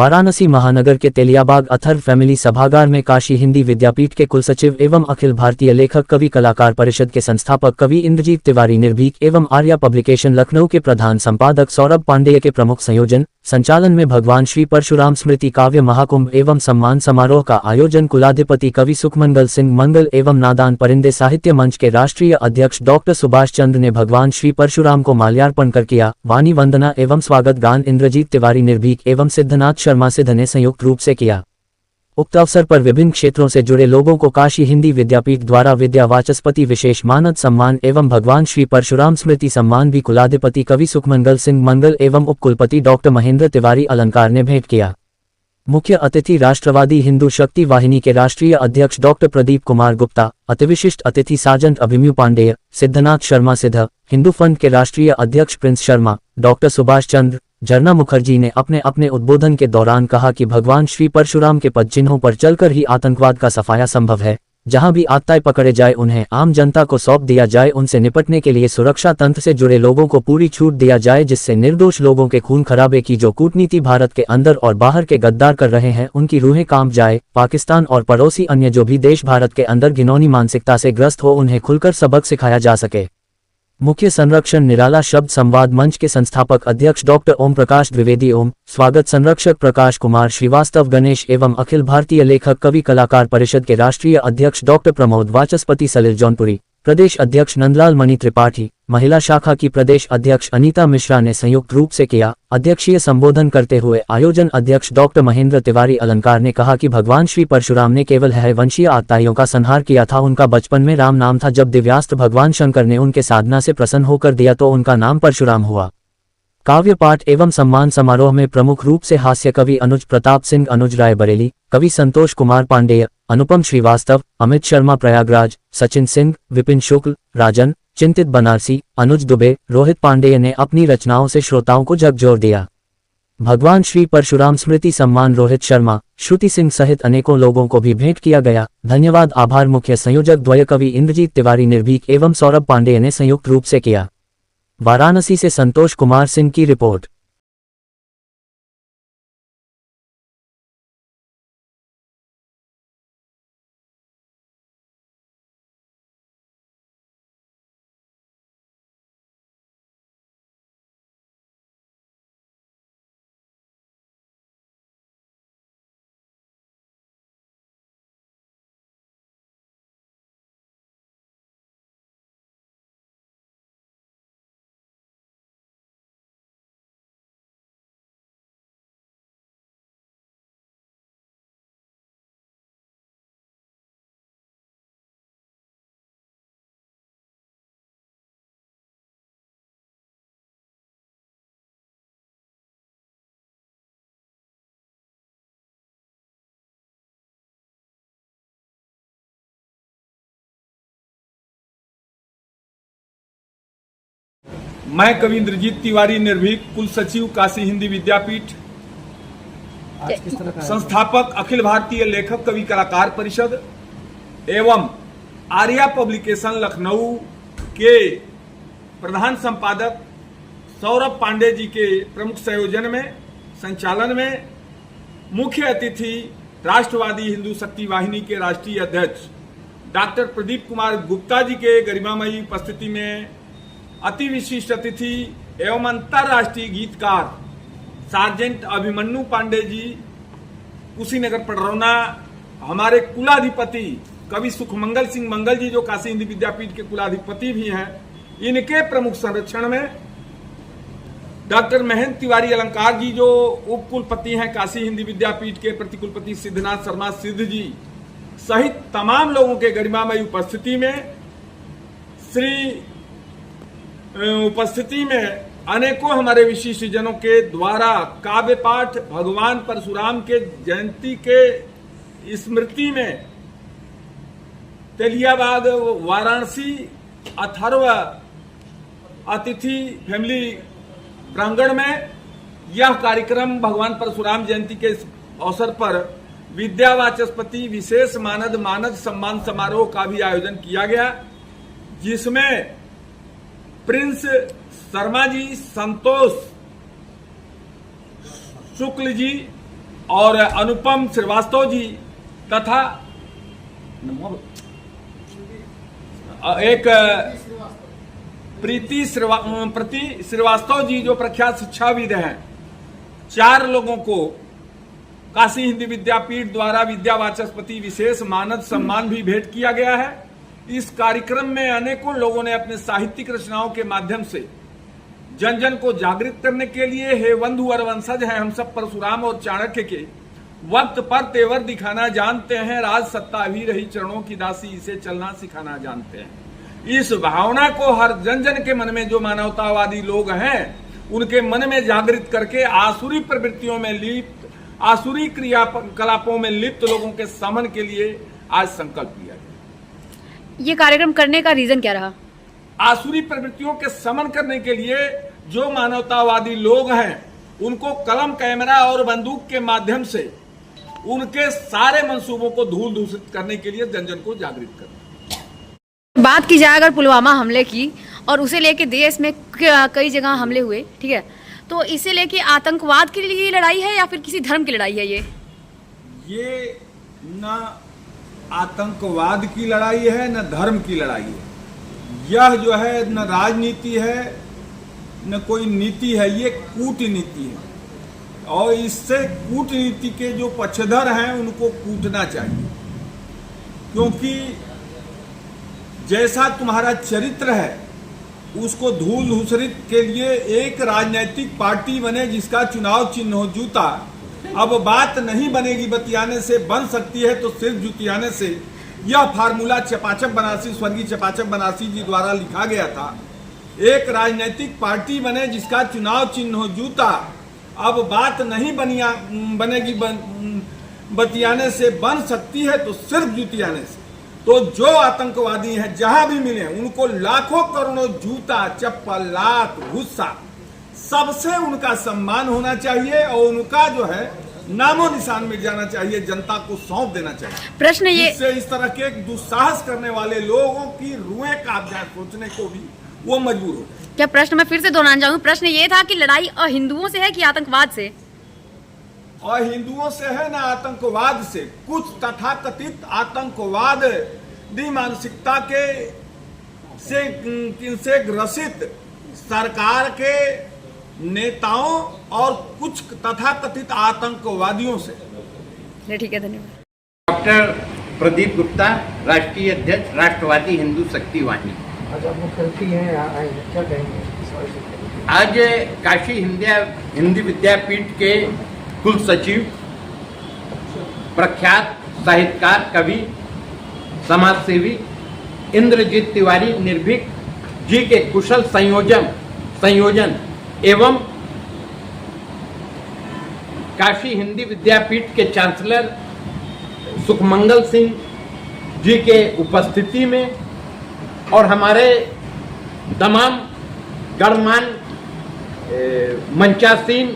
वाराणसी महानगर के तेलियाबाग अथर्व फैमिली सभागार में काशी हिंदी विद्यापीठ के कुलसचिव एवं अखिल भारतीय लेखक कवि कलाकार परिषद के संस्थापक कवि इंद्रजीत तिवारी निर्भीक एवं आर्या पब्लिकेशन लखनऊ के प्रधान संपादक सौरभ पांडेय के प्रमुख संयोजन संचालन में भगवान श्री परशुराम स्मृति काव्य महाकुंभ एवं सम्मान समारोह का आयोजन कुलाधिपति कवि सुखमंगल सिंह मंगल एवं नादान परिंदे साहित्य मंच के राष्ट्रीय अध्यक्ष डॉक्टर सुभाष चंद्र ने भगवान श्री परशुराम को माल्यार्पण कर किया। वाणी वंदना एवं स्वागत गान इंद्रजीत तिवारी निर्भीक एवं सिद्धनाथ शर्मा सिद्ध ने संयुक्त रूप से किया। उक्त अवसर पर विभिन्न क्षेत्रों से जुड़े लोगों को काशी हिंदी विद्यापीठ द्वारा विद्या वाचस्पति विशेष मानद सम्मान एवं भगवान श्री परशुराम स्मृति सम्मान भी कुलाधिपति कवि सुखमंगल सिंह मंगल एवं उपकुलपति डॉक्टर महेंद्र तिवारी अलंकार ने भेंट किया। मुख्य अतिथि राष्ट्रवादी हिंदू शक्ति वाहिनी के राष्ट्रीय अध्यक्ष डॉक्टर प्रदीप कुमार गुप्ता, अतिविशिष्ट अतिथि सार्जेंट अभिमन्यु पांडेय, सिद्धनाथ शर्मा सिद्ध, हिंदू फंड के राष्ट्रीय अध्यक्ष प्रिंस शर्मा, डॉक्टर सुभाष चंद्र, झरना मुखर्जी ने अपने अपने उद्बोधन के दौरान कहा कि भगवान श्री परशुराम के पद चिन्हों पर चलकर ही आतंकवाद का सफाया संभव है। जहां भी आतताई पकड़े जाए उन्हें आम जनता को सौंप दिया जाए, उनसे निपटने के लिए सुरक्षा तंत्र से जुड़े लोगों को पूरी छूट दिया जाए, जिससे निर्दोष लोगों के खून खराबे की जो कूटनीति भारत के अंदर और बाहर के गद्दार कर रहे हैं उनकी रूहें कांप जाए। पाकिस्तान और पड़ोसी अन्य जो भी देश भारत के अंदर घिनौनी मानसिकता से ग्रस्त हो उन्हें खुलकर सबक सिखाया जा सके। मुख्य संरक्षण निराला शब्द संवाद मंच के संस्थापक अध्यक्ष डॉक्टर ओम प्रकाश द्विवेदी ओम, स्वागत संरक्षक प्रकाश कुमार श्रीवास्तव गणेश एवं अखिल भारतीय लेखक कवि कलाकार परिषद के राष्ट्रीय अध्यक्ष डॉक्टर प्रमोद वाचस्पति सलिल जौनपुरी, प्रदेश अध्यक्ष नंदलाल मणि त्रिपाठी, महिला शाखा की प्रदेश अध्यक्ष अनीता मिश्रा ने संयुक्त रूप से किया। अध्यक्षीय संबोधन करते हुए आयोजन अध्यक्ष डॉक्टर महेंद्र तिवारी अलंकार ने कहा कि भगवान श्री परशुराम ने केवल वंशीय आतताइयों का संहार किया था। उनका बचपन में राम नाम था। जब दिव्यास्त्र भगवान शंकर ने उनके साधना से प्रसन्न होकर दिया तो उनका नाम परशुराम हुआ। काव्य पाठ एवं सम्मान समारोह में प्रमुख रूप से हास्य कवि अनुज प्रताप सिंह अनुज रायबरेली, कवि संतोष कुमार पांडेय, अनुपम श्रीवास्तव, अमित शर्मा प्रयागराज, सचिन सिंह, विपिन शुक्ल, राजन, चिंतित बनारसी, अनुज दुबे, रोहित पांडेय ने अपनी रचनाओं से श्रोताओं को झकझोर दिया। भगवान श्री परशुराम स्मृति सम्मान रोहित शर्मा, श्रुति सिंह सहित अनेकों लोगों को भी भेंट किया गया। धन्यवाद आभार मुख्य संयोजक द्वय कवि इंद्रजीत तिवारी निर्भीक एवं सौरभ पांडेय ने संयुक्त रूप से किया। वाराणसी से संतोष कुमार सिंह की रिपोर्ट। मैं कवि इंद्रजीत तिवारी निर्भीक, कुल सचिव काशी हिंदी विद्यापीठ, संस्थापक अखिल भारतीय लेखक कवि कलाकार परिषद एवं आर्या पब्लिकेशन लखनऊ के प्रधान संपादक सौरभ पांडे जी के प्रमुख संयोजन में संचालन में मुख्य अतिथि राष्ट्रवादी हिंदू शक्ति वाहिनी के राष्ट्रीय अध्यक्ष डॉक्टर प्रदीप कुमार गुप्ता जी के गरिमामयी उपस्थिति में अति विशिष्ट अतिथि एवं अंतर्राष्ट्रीय गीतकार सार्जेंट अभिमन्यु पांडे जी, कुशीनगर पडरौना, हमारे कुलाधिपति कवि सुखमंगल सिंह मंगल जी जो काशी हिंदी विद्यापीठ के कुलाधिपति भी हैं, इनके प्रमुख संरक्षण में डॉक्टर महेंद्र तिवारी अलंकार जी जो उप कुलपति हैं काशी हिंदी विद्यापीठ के, प्रतिकुलपति सिद्धनाथ शर्मा सिद्ध जी सहित तमाम लोगों के गरिमामयी उपस्थिति में अनेकों हमारे विशिष्ट जनों के द्वारा काव्य पाठ भगवान परशुराम के जयंती के स्मृति में तेलियाबाग वाराणसी अथर्व अतिथि फैमिली प्रांगण में यह कार्यक्रम भगवान परशुराम जयंती के अवसर पर विद्या वाचस्पति विशेष मानद सम्मान समारोह का भी आयोजन किया गया, जिसमें प्रिंस शर्मा जी, संतोष शुक्ल जी, और अनुपम श्रीवास्तव जी तथा एक प्रीति श्रीवास्तव जी जो प्रख्यात शिक्षाविद हैं, 4 लोगों को काशी हिंदी विद्यापीठ द्वारा विद्या वाचस्पति विशेष मानद सम्मान भी भेंट किया गया है। इस कार्यक्रम में अनेकों लोगों ने अपने साहित्यिक रचनाओं के माध्यम से जन जन को जागृत करने के लिए हे बंधु और वंशज हैं हम सब परशुराम और चाणक्य के वक्त पर तेवर दिखाना जानते हैं, राज सत्ता अभी रही चरणों की दासी, इसे चलना सिखाना जानते हैं। इस भावना को हर जन जन के मन में जो मानवतावादी लोग हैं उनके मन में जागृत करके आसुरी प्रवृत्तियों में लिप्त, आसुरी क्रियाकलापों में लिप्त लोगों के समन के लिए आज संकल्प लिया गया। ये कार्यक्रम करने का रीजन क्या रहा? आसुरी प्रवृत्तियों के समन करने के लिए जो मानवतावादी लोग हैं उनको कलम, कैमरा और बंदूक के माध्यम से उनके सारे मंसूबों को धूल दूषित करने के लिए जन जन को जागृत करना। बात की जाए अगर पुलवामा हमले की और उसे लेके देश में कई जगह हमले हुए, ठीक है, तो इसे लेके आतंकवाद के लिए लड़ाई है या फिर किसी धर्म की लड़ाई है? ये न आतंकवाद की लड़ाई है न धर्म की लड़ाई है। यह जो है न राजनीति है न कोई नीति है, ये कूटनीति है और इससे कूटनीति के जो पक्षधर हैं उनको कूटना चाहिए, क्योंकि जैसा तुम्हारा चरित्र है उसको धूल धूसरित के लिए एक राजनीतिक पार्टी बने जिसका चुनाव चिन्ह हो जूता। अब बात नहीं बनेगी बतियाने से, बन सकती है तो सिर्फ जुतियाने से। यह फार्मूला चपाचप बनारसी, स्वर्गीय चपाचप बनारसी जी द्वारा लिखा गया था। एक राजनीतिक पार्टी बने जिसका चुनाव चिन्ह हो जूता। अब बात नहीं बनेगी बतियाने से, बन सकती है तो सिर्फ जुतियाने से। तो जो आतंकवादी हैं जहां भी मिले उनको लाखों करोड़ों जूता, चप्पल, लात, गुस्सा सबसे उनका सम्मान होना चाहिए और उनका जो है नामो निशान मिट जाना चाहिए, जनता को सौंप देना चाहिए। प्रश्न ये, इससे इस तरह के दुस्साहस करने वाले लोगों की रुएं कांप जाए, सोचने को भी वो मजबूर हो जाए। क्या प्रश्न मैं फिर से दोहराना चाहूँ, प्रश्न ये था कि लड़ाई अहिंदुओं से है कि आतंकवाद से? और हिंदुओं से है ना आतंकवाद से। कुछ तथाकथित आतंकवाद मानसिकता के से ग्रसित सरकार के नेताओं और कुछ तथाकथित आतंकवादियों से। ठीक है, धन्यवाद। डॉक्टर प्रदीप गुप्ता, राष्ट्रीय अध्यक्ष, राष्ट्रवादी हिंदू शक्ति वाहिनी। आज काशी हिंदी विद्यापीठ के कुल सचिव, प्रख्यात साहित्यकार, कवि, समाजसेवी इंद्रजीत तिवारी निर्भीक जी के कुशल संयोजन एवं काशी हिंदी विद्यापीठ के चांसलर सुखमंगल सिंह जी के उपस्थिति में और हमारे तमाम गणमान्य मंचासीन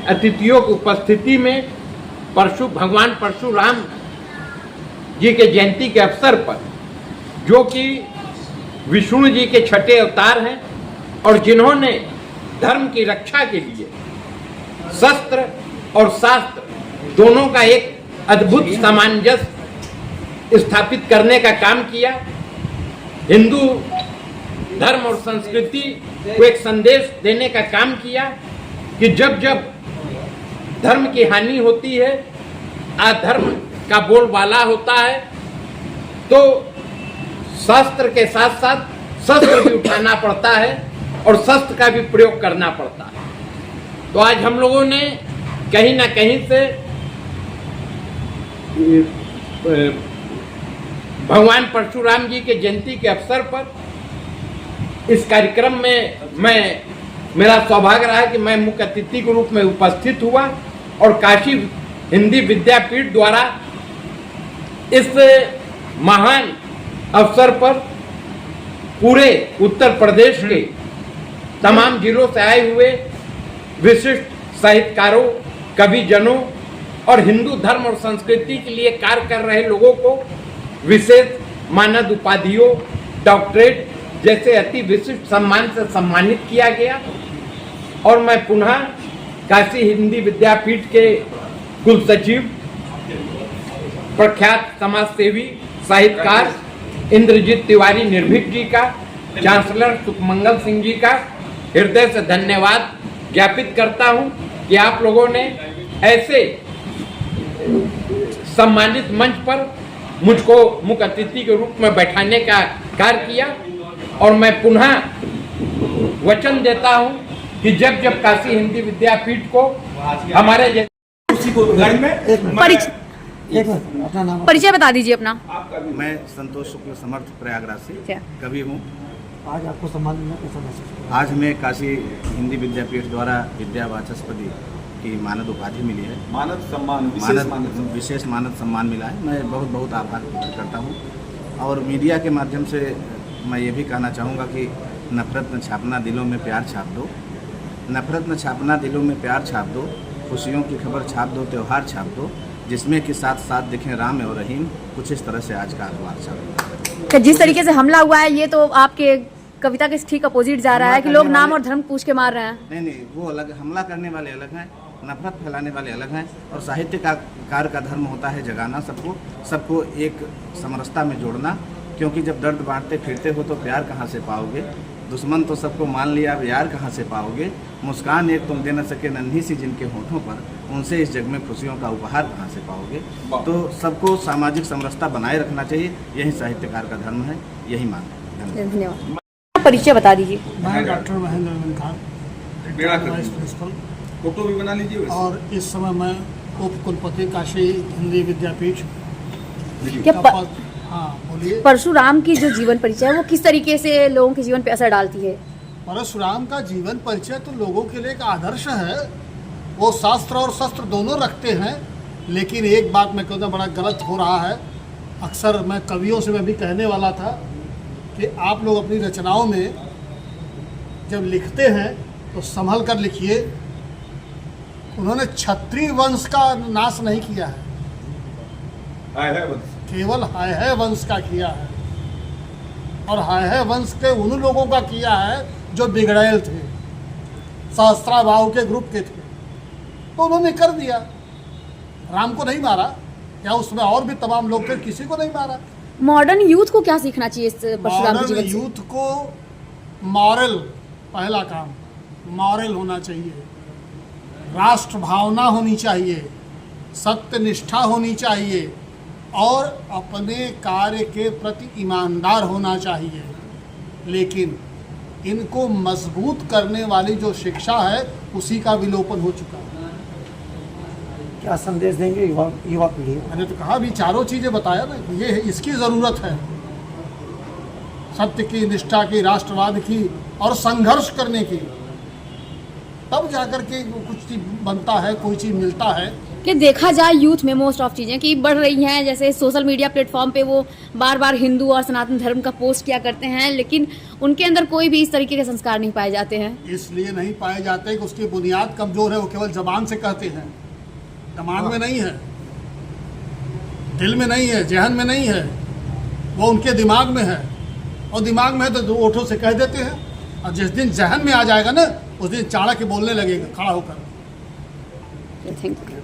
अतिथियों की उपस्थिति में भगवान परशुराम जी के जयंती के अवसर पर, जो कि विष्णु जी के छठे अवतार हैं और जिन्होंने धर्म की रक्षा के लिए शस्त्र और शास्त्र दोनों का एक अद्भुत सामंजस्य स्थापित करने का काम किया, हिंदू धर्म और संस्कृति को एक संदेश देने का काम किया कि जब जब धर्म की हानि होती है, अधर्म का बोलबाला होता है, तो शस्त्र के साथ साथ शस्त्र भी उठाना पड़ता है और शस्त्र का भी प्रयोग करना पड़ता है। तो आज हम लोगों ने कहीं ना कहीं से भगवान परशुराम जी के जयंती के अवसर पर इस कार्यक्रम में मेरा सौभाग्य रहा कि मैं मुख्य अतिथि के रूप में उपस्थित हुआ और काशी हिंदी विद्यापीठ द्वारा इस महान अवसर पर पूरे उत्तर प्रदेश के तमाम जिलों से आए हुए विशिष्ट साहित्यकारों, कविजनों और हिंदू धर्म और संस्कृति के लिए कार्य कर रहे लोगों को विशेष मानद उपाधियों, डॉक्टरेट जैसे अति विशिष्ट सम्मान से सम्मानित किया गया। और मैं पुनः काशी हिंदी विद्यापीठ के कुल सचिव, प्रख्यात समाजसेवी साहित्यकार इंद्रजीत तिवारी निर्भीक जी का, चांसलर सुखमंगल सिंह जी का हृदय से धन्यवाद ज्ञापित करता हूं कि आप लोगों ने ऐसे सम्मानित मंच पर मुझको मुख्य अतिथि के रूप में बैठाने का कार्य किया। और मैं पुनः वचन देता हूं कि जब जब काशी हिंदी विद्यापीठ को हमारे अपना नाम परिचय बता दीजिए अपना। मैं संतोष शुक्ल समर्थ प्रयागराज से कवि हूँ। आज आपको सम्मान मिला, कैसा महसूस कर रहे हैं? आज हमें काशी हिंदी विद्यापीठ द्वारा विद्या वाचस्पति की मानद उपाधि मिली है। मानद सम्मान, विशेष मानद सम्मान मिला है। मैं बहुत बहुत आभार प्रकट करता हूँ। और मीडिया के माध्यम से मैं ये भी कहना चाहूँगा कि नफरत न छापना, दिलों में प्यार छाप दो। नफरत न छापना, दिलों में प्यार छाप दो। खुशियों की खबर छाप दो, त्यौहार छाप दो, जिसमें कि साथ साथ दिखें राम और रहीम। कुछ इस तरह से आज का अखबार छाप दो। जिस तरीके से हमला हुआ है ये तो आपके कविता के ठीक अपोजिट जा रहा है कि लोग नाम और धर्म पूछ के मार रहे हैं। नहीं, वो अलग, हमला करने वाले अलग हैं, नफरत फैलाने वाले अलग हैं। और साहित्यकार का धर्म होता है जगाना सबको एक समरसता में जोड़ना। क्योंकि जब दर्द बांटते फिरते हो तो प्यार कहाँ से पाओगे? दुश्मन तो सबको मान लिया, अब यार कहाँ से पाओगे? मुस्कान एक तुम दे न सके नन्ही सी जिनके होठों पर, उनसे इस जग में खुशियों का उपहार कहाँ से पाओगे? तो सबको सामाजिक समरसता बनाए रखना चाहिए। यही साहित्यकार का धर्म है, यही मान है। धन्यवाद। परिचय बता दीजिए। मैं doctor Mahendra Arvind Khan, vice principal, photo भी बना लीजिए वैसे। और इस समय मैं उप कुलपति काशी हिंदी विद्यापीठ क्या का पद। हाँ बोलिए। परशुराम की जो जीवन परिचय है वो किस तरीके से लोगों के जीवन पे असर डालती है? परशुराम का जीवन परिचय तो लोगों के लिए एक आदर्श है। वो शास्त्र और शस्त्र दोनों रखते हैं। लेकिन एक बात मैं कहता बड़ा गलत हो रहा है। अक्सर मैं कवियों से मैं भी कहने वाला था कि आप लोग अपनी रचनाओं में जब लिखते हैं तो संभल कर लिखिए। उन्होंने क्षत्रिय वंश का नाश नहीं किया है, केवल हाय वंश का किया है। और हाय वंश के उन लोगों का किया है जो बिगड़ैल थे, सहस्त्राभाव के ग्रुप के थे, तो उन्होंने कर दिया। राम को नहीं मारा, या उसमें और भी तमाम लोग थे, किसी को नहीं मारा। मॉडर्न यूथ को क्या सीखना चाहिए इस परशुराम के जीवन मॉडर्न से? यूथ को मॉरल, पहला काम मॉरल होना चाहिए, राष्ट्र भावना होनी चाहिए, सत्य निष्ठा होनी चाहिए, और अपने कार्य के प्रति ईमानदार होना चाहिए। लेकिन इनको मजबूत करने वाली जो शिक्षा है उसी का विलोपन हो चुका है। क्या संदेश देंगे युवा पीढ़ी को? मैंने तो कहा भी, चारों चीज़ें बताया ना कि ये इसकी ज़रूरत है, सत्य की, निष्ठा की, राष्ट्रवाद की, और संघर्ष करने की। तब जाकर के कुछ चीज़ बनता है, कोई चीज़ मिलता है। कि देखा जाए यूथ में मोस्ट ऑफ चीज़ें कि बढ़ रही हैं, जैसे सोशल मीडिया प्लेटफॉर्म पे वो बार बार हिंदू और सनातन धर्म का पोस्ट किया करते हैं, लेकिन उनके अंदर कोई भी इस तरीके के संस्कार नहीं पाए जाते हैं। इसलिए नहीं पाए जाते कि उसकी बुनियाद कमज़ोर है। वो केवल जबान से कहते हैं, दिमाग में नहीं है, दिल में नहीं है, जहन में नहीं है। वो उनके दिमाग में है, और दिमाग में है तो दो ओठों से कह देते हैं। और जिस दिन जहन में आ जाएगा ना, उस दिन चाणक्य बोलने लगेगा खड़ा होकर। Thank you.